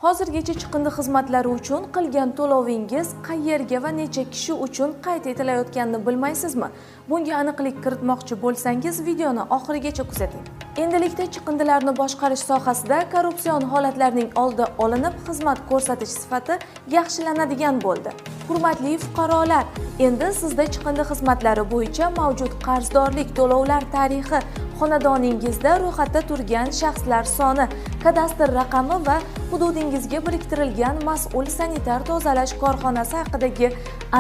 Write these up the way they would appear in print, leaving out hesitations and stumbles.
Hozirgacha chiqindi xizmatlari uchun qilgan to'lovingiz qayerga va necha kishi uchun qayd etilayotganini bilmaysizmi? Bunga aniqlik kiritmoqchi bo'lsangiz, videoni oxirigacha kuzating. Endilikda chiqindilarni boshqarish sohasida korrupsion holatlarning oldi olinib, xizmat ko'rsatish sifati yaxshilanadigan bo'ldi. Hurmatli fuqarolar, endi sizda chiqindi xizmatlari bo'yicha mavjud qarzdorlik to'lovlar tarixi, xonadoningizda ro'yxatda turgan shaxslar soni, kadastr raqami va hududingizga biriktirilgan mas'ul sanitar tozalash korxonasi haqidagi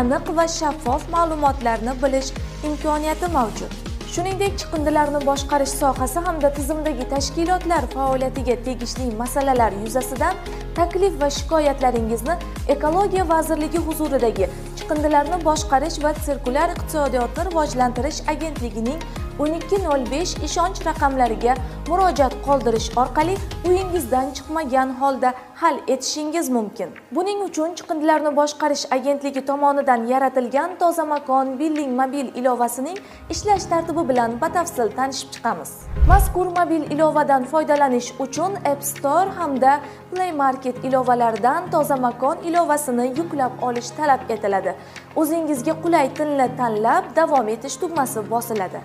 aniq va shaffof ma'lumotlarni bilish imkoniyati mavjud. Shuningdek, chiqindilarni boshqarish sohasi hamda tizimdagi tashkilotlar faoliyatiga tegishli masalalar yuzasidan taklif va shikoyatlaringizni Ekologiya vazirligi huzuridagi chiqindilarni boshqarish va sirkulyar iqtisodiyotni rivojlantirish agentligining 1205 ishonch raqamlariga murojaat qoldirish orqali uyingizdan chiqmagan holda hal etishingiz mumkin. Buning uchun chiqindilarni boshqarish agentligi tomonidan yaratilgan Toza makon billing mobil ilovasining ishlash tartibi bilan batafsil tanishib chiqamiz. Mazkur mobil ilovadan foydalanish uchun App Store hamda Play Market ilovalaridan Toza makon ilovasini yuklab olish talab etiladi. O'zingizga qulay tilni tanlab, davom etish tugmasi bosiladi.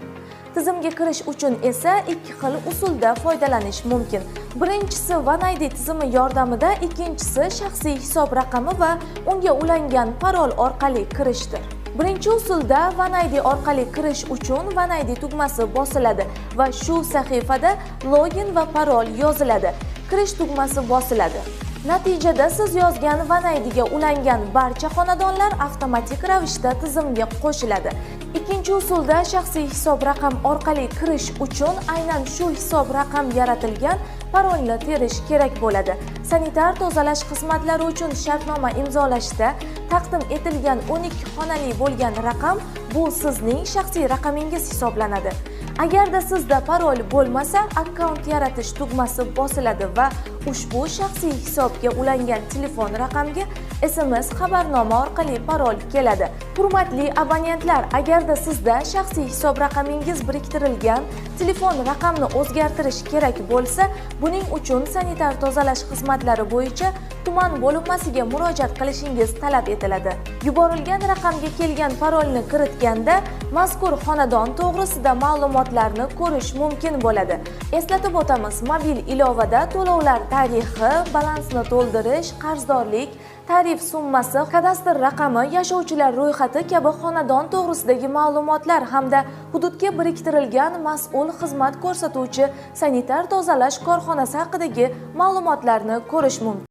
Tizimga kirish uchun esa ikki xil usulda foydalanish mumkin. Birinchisi OneID tizimi yordamida, ikkinchisi shaxsiy hisob raqami va unga ulangan parol orqali kirishdir. Birinchi usulda OneID orqali kirish uchun OneID tugmasi bosiladi va shu sahifada login va parol yoziladi. Kirish tugmasi bosiladi. Natijada siz yozgan OneID ga ulangan barcha xonadonlar avtomatik ravishda tizimga qo'shiladi. Ikkinchi usulda shaxsiy hisob raqam orqali kirish uchun aynan shu hisob raqam yaratilgan parolni terish kerak bo'ladi. Sanitar tozalash xizmatlari uchun shartnoma imzolashda taqdim etilgan 12 xonali bo'lgan raqam bu sizning shaxsiy raqamingiz hisoblanadi. Agarda sizda parol bo'lmasa, akkaunt yaratish tugmasi bosiladi va ushbu shaxsiy hisobga ulangan telefon raqamga SMS xabarnoma orqali parol keladi. Hurmatli abonentlar, agarda sizda shaxsiy hisob raqamingiz biriktirilgan telefon raqamni o'zgartirish kerak bo'lsa, buning uchun sanitar tozalash xizmatlari bo'yicha tuman bo'linmasiga murojaat qilishingiz talab etiladi. Yuborilgan raqamga kelgan parolni kiritganda mazkur xonadon to'g'risida ma'lumotlarni ko'rish mumkin bo'ladi. Eslatib o'tamiz, mobil ilovada to'lovlar tarixi, balansni to'ldirish, qarzdorlik, tarif summasi, kadastr raqami, yashovchilar ro'yxati kabi xonadon to'g'risidagi ma'lumotlar hamda hududga biriktirilgan mas'ul xizmat ko'rsatuvchi sanitar tozalash korxonasi haqidagi ma'lumotlarni ko'rish mumkin.